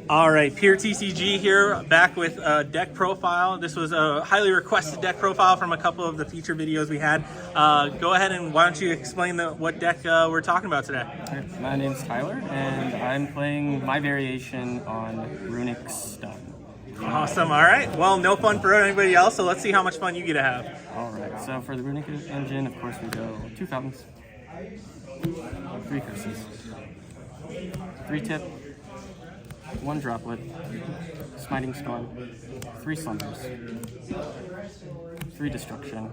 All right, Peer TCG here, back with a deck profile. This was a highly requested deck profile from a couple of the feature videos we had. Go ahead and why don't you explain what deck we're talking about today? My name's Tyler, and I'm playing my variation on Runic Stun. Awesome, all right. Well, no fun for anybody else, so let's see how much fun you get to have. All right, so for the Runic engine, of course, we go 2 fountains, 3 curses, 3 tip, 1 droplet, smiting storm, 3 slumbers, 3 destruction,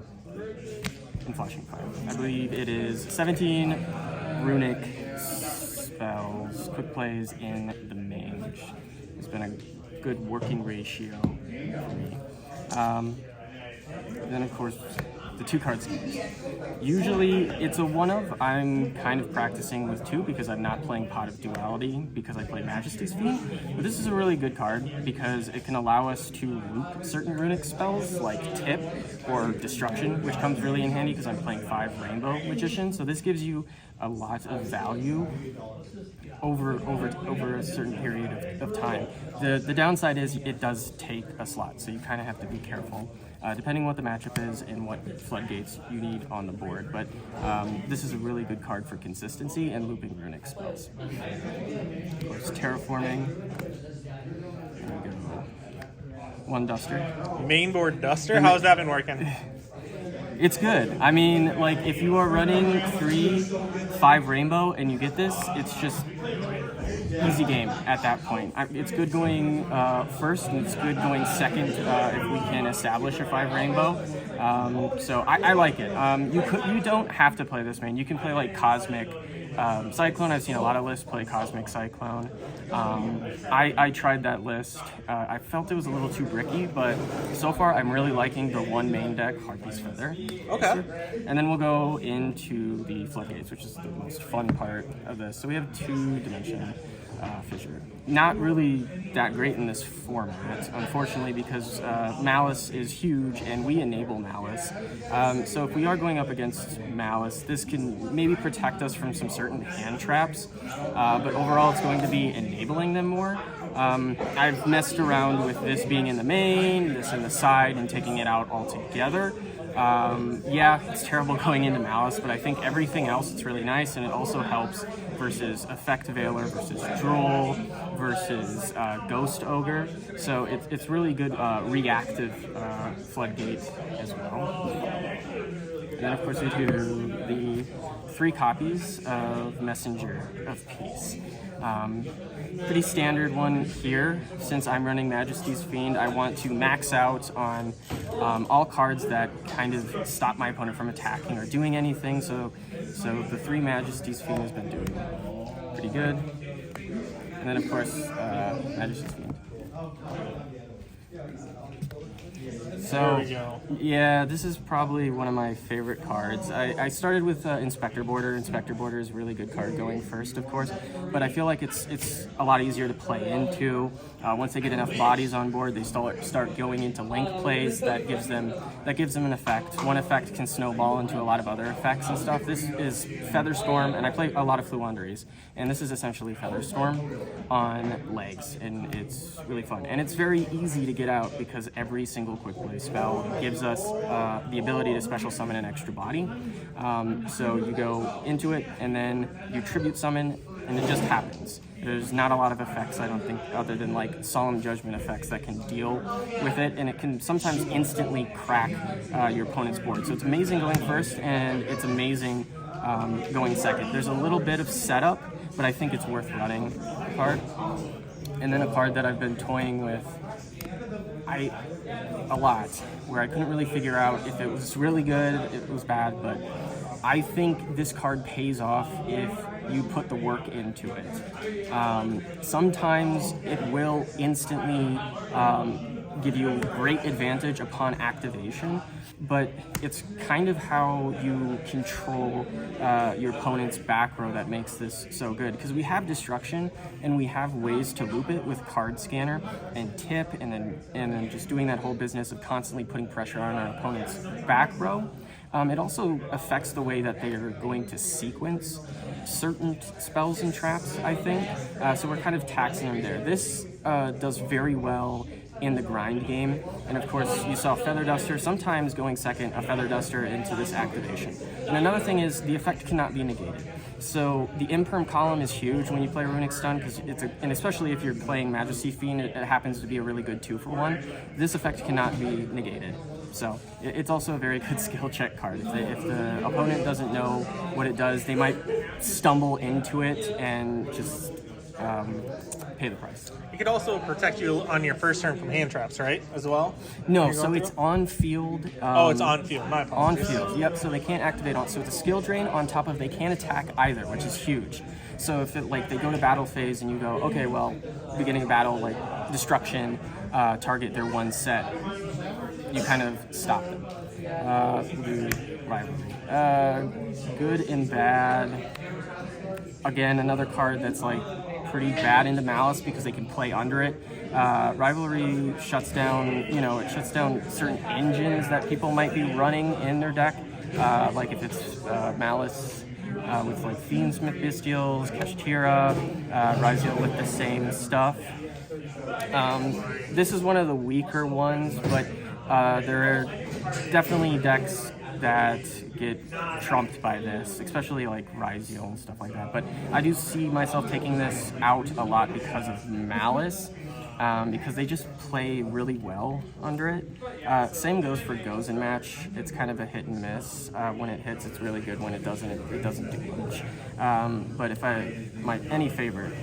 and flashing fire. I believe it is 17 runic spells, quick plays in the mage. It's been a good working ratio for me. Then of course the 2 card schemes. Usually it's a one of. I'm kind of practicing with 2 because I'm not playing Pot of Duality because I play Majesty's Fiend. But this is a really good card because it can allow us to loop certain runic spells like Tip or Destruction, which comes really in handy because I'm playing 5 Rainbow Magician. So this gives you a lot of value over a certain period of time. The downside is it does take a slot, so you kind of have to be careful. Depending on what the matchup is and what floodgates you need on the board. But this is a really good card for consistency and looping runic spells. Of course, terraforming. There we go. 1 duster. Main board duster? How's that been working? It's good. I mean, like, if you are running 3-5 rainbow and you get this, it's just easy game at that point. It's good going first, and it's good going second if we can establish a 5 rainbow. So I like it. You don't have to play this main. You can play like Cosmic Cyclone. I've seen a lot of lists play Cosmic Cyclone. I tried that list. I felt it was a little too bricky, but so far I'm really liking the 1 main deck, Heartbeat's Feather. Okay. And then we'll go into the Floodgates, which is the most fun part of this. So we have 2-dimension fissure. Not really that great in this format, unfortunately, because Malice is huge and we enable Malice. So if we are going up against Malice, this can maybe protect us from some certain hand traps, but overall it's going to be enabling them more. I've messed around with this being in the main, this in the side, and taking it out altogether. Yeah, it's terrible going into Malice, but I think everything else is really nice, and it also helps versus Effect Veiler, versus Droll, versus Ghost Ogre. So it's really good reactive Floodgate as well. And then of course we do the 3 copies of Messenger of Peace. Pretty standard one here. Since I'm running Majesty's Fiend, I want to max out on all cards that kind of stop my opponent from attacking or doing anything. So the 3 Majesty's Fiend has been doing pretty good. And then of course, Majesty's Fiend. So, yeah, this is probably one of my favorite cards. I started with Inspector Border. Inspector Border is a really good card going first, of course, but I feel like it's a lot easier to play into. Once they get enough bodies on board, they start going into link plays that gives them an effect. One effect can snowball into a lot of other effects and stuff. This is Featherstorm, and I play a lot of Fluanderies, and this is essentially Featherstorm on legs, and it's really fun. And it's very easy to get out because every single quick play spell gives us the ability to special summon an extra body. So you go into it, and then you tribute summon, and it just happens. There's not a lot of effects, I don't think, other than like Solemn Judgment effects that can deal with it, and it can sometimes instantly crack your opponent's board. So it's amazing going first, and it's amazing going second. There's a little bit of setup, but I think it's worth running the card. And then a card that I've been toying with a lot, where I couldn't really figure out if it was really good, if it was bad, but I think this card pays off if you put the work into it. Sometimes it will instantly give you a great advantage upon activation, but it's kind of how you control your opponent's back row that makes this so good, because we have destruction and we have ways to loop it with card scanner and tip, and then just doing that whole business of constantly putting pressure on our opponent's back row. It also affects the way that they are going to sequence certain spells and traps, I think. So we're kind of taxing them there. This does very well in the grind game, and of course you saw Feather Duster sometimes going second, a Feather Duster into this activation. And another thing is the effect cannot be negated. So the imperm column is huge when you play Runic Stun, because and especially if you're playing Majesty Fiend, it happens to be a really good 2-for-1. This effect cannot be negated. So it's also a very good skill check card. If the opponent doesn't know what it does, they might stumble into it and just pay the price. It could also protect you on your first turn from hand traps, right? As well? No, so it's on field. Oh, it's on field. My apologies. On field, yep. So they can't activate on. So it's a skill drain on top of they can't attack either, which is huge. So if it, like they go to battle phase and you go, okay, well, beginning of battle, like destruction, target their one set, you kind of stop them. Rivalry. Good and bad. Again, another card that's like pretty bad into Malice because they can play under it. Rivalry shuts down, it shuts down certain engines that people might be running in their deck. Like if it's Malice with like Fiendsmith Bestials, Kashtira, Raziel with the same stuff. This is one of the weaker ones, but there are definitely decks that get trumped by this, especially like Raziel and stuff like that. But I do see myself taking this out a lot because of Malice, because they just play really well under it. Same goes for Goes and Match. It's kind of a hit and miss. When it hits, it's really good. When it doesn't, it doesn't do much. But if any favorite,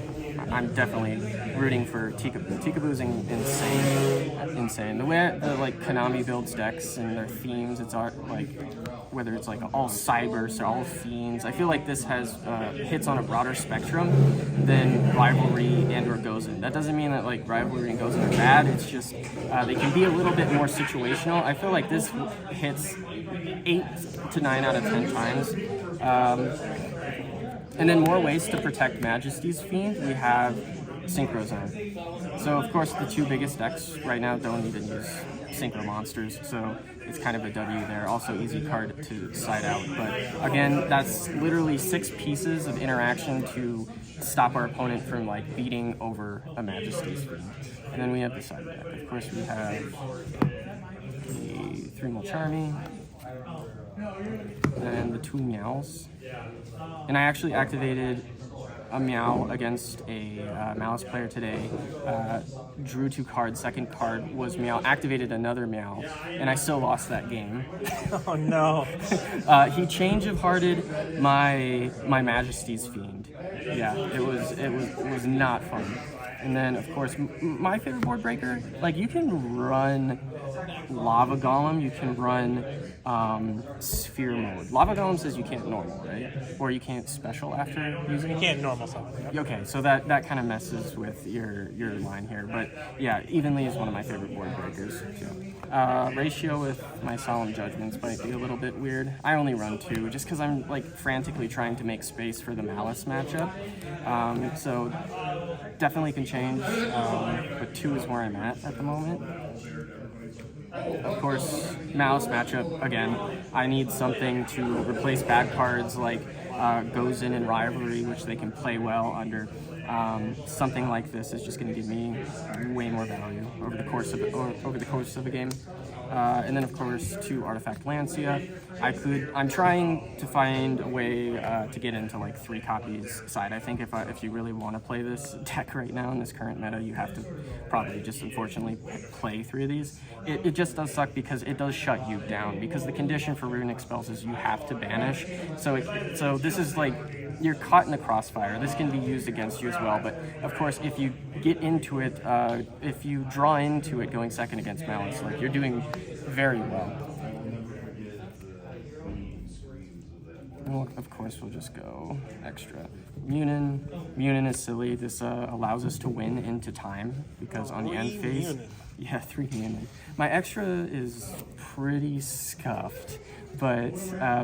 I'm definitely rooting for Tikaboo. Tikaboo's insane. The way like Konami builds decks and their themes, it's like whether it's like all cybers or all fiends. I feel like this has hits on a broader spectrum than Rivalry and or Gozen. That doesn't mean that like Rivalry and Gozen are bad. It's just they can be a little bit more situational. I feel like this hits 8 to 9 out of 10 times. And then more ways to protect Majesty's Fiend, we have Synchro Zone. So of course the two biggest decks right now don't even use Synchro monsters, so it's kind of a W there. Also easy card to side out, but again, that's literally 6 pieces of interaction to stop our opponent from like beating over a Majesty's Fiend. And then we have the side deck. Of course we have the 3-Mil Charmy, and the 2 Meows. And I actually activated a Meow against a Malice player today. Drew 2 cards, second card was Meow, activated another Meow, and I still lost that game. Oh no. He change of hearted my Majesty's Fiend. Yeah, it was not fun. And then of course my favorite board breaker, like you can run Lava Golem, you can run Sphere mode. Lava Golem says you can't normal, right? Or you can't special after using it? You can't normal something. Yep. Okay, so that kind of messes with your line here. But yeah, Evenly is one of my favorite board breakers too. Ratio with my Solemn Judgments might be a little bit weird. I only run 2 just because I'm like frantically trying to make space for the Malice matchup. So definitely can change, but 2 is where I'm at the moment. Of course, Malice matchup, again, I need something to replace bad cards like Gozen and Rivalry, which they can play well under. Something like this is just going to give me way more value over the course of a game. And then of course 2 Artifact Lancia. I'm trying to find a way to get into like 3 copies side. I think if you really want to play this deck right now in this current meta, you have to probably just unfortunately play 3 of these. It just does suck because it does shut you down, because the condition for Runic spells is you have to banish. So this is like you're caught in the crossfire. This can be used against you as well, but of course if you get into it, if you draw into it going second against Malice, like you're doing very well. Well, of course we'll just go extra. Munin is silly. This allows us to win into time because on the end phase, yeah, 3 Munin. My extra is pretty scuffed, but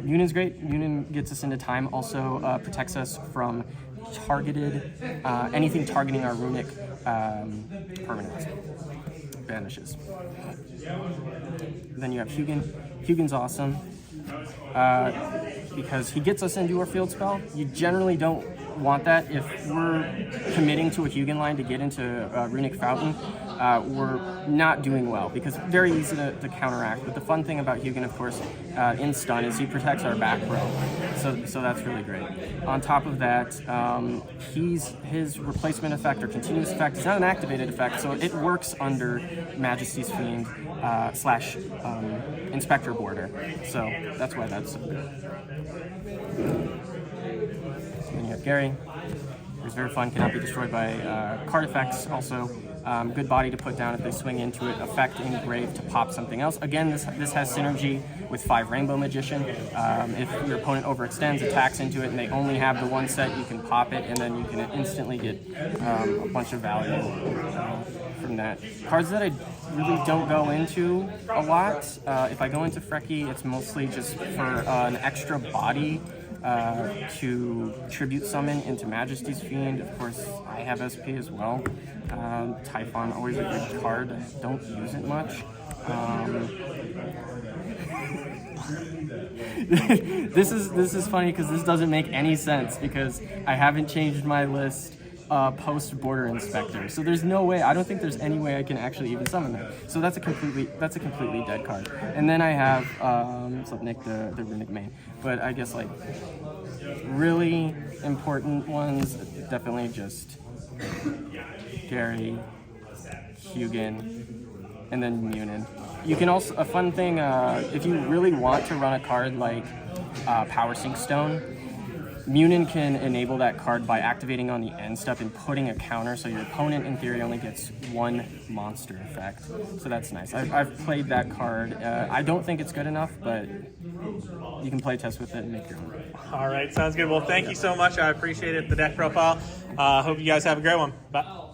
Munin's great. Munin gets us into time. Also protects us from targeted anything targeting our Runic permanents. Vanishes. Then you have Hugin. Hugin's awesome. because he gets us into our field spell. You generally don't want that. If we're committing to a Hugin line to get into Runic Fountain, we're not doing well because it's very easy to counteract. But the fun thing about Hugin, of course, in stun is he protects our back row, so that's really great. On top of that, his replacement effect or continuous effect is not an activated effect, so it works under Majesty's Fiend / Inspector border. So that's why that's so good. Then you have Gary, who's very fun, cannot be destroyed by card effects. Also, good body to put down if they swing into it. Effect Engrave to pop something else. Again, this has synergy with 5 Rainbow Magician. If your opponent overextends, attacks into it, and they only have the one set, you can pop it, and then you can instantly get a bunch of value from that. Cards that I really don't go into a lot. If I go into Frecky, it's mostly just for an extra body to tribute summon into Majesty's Fiend. Of course, I have SP as well. Typhon, always a good card. Don't use it much. This is funny because this doesn't make any sense because I haven't changed my list post Border Inspector. So there's no way, I don't think there's any way I can actually even summon that. So that's a completely dead card. And then I have Slipnick, the Runic main. But I guess like really important ones, definitely just Gary, Hugin, and then Munin. You can also, a fun thing, if you really want to run a card like Power Sync Stone, Munin can enable that card by activating on the end step and putting a counter, so your opponent in theory only gets 1 monster effect. So that's nice. I've played that card. I don't think it's good enough, but you can play test with it and make your own. All right, sounds good. Well, thank you so much. I appreciate it, the deck profile. Hope you guys have a great one. Bye.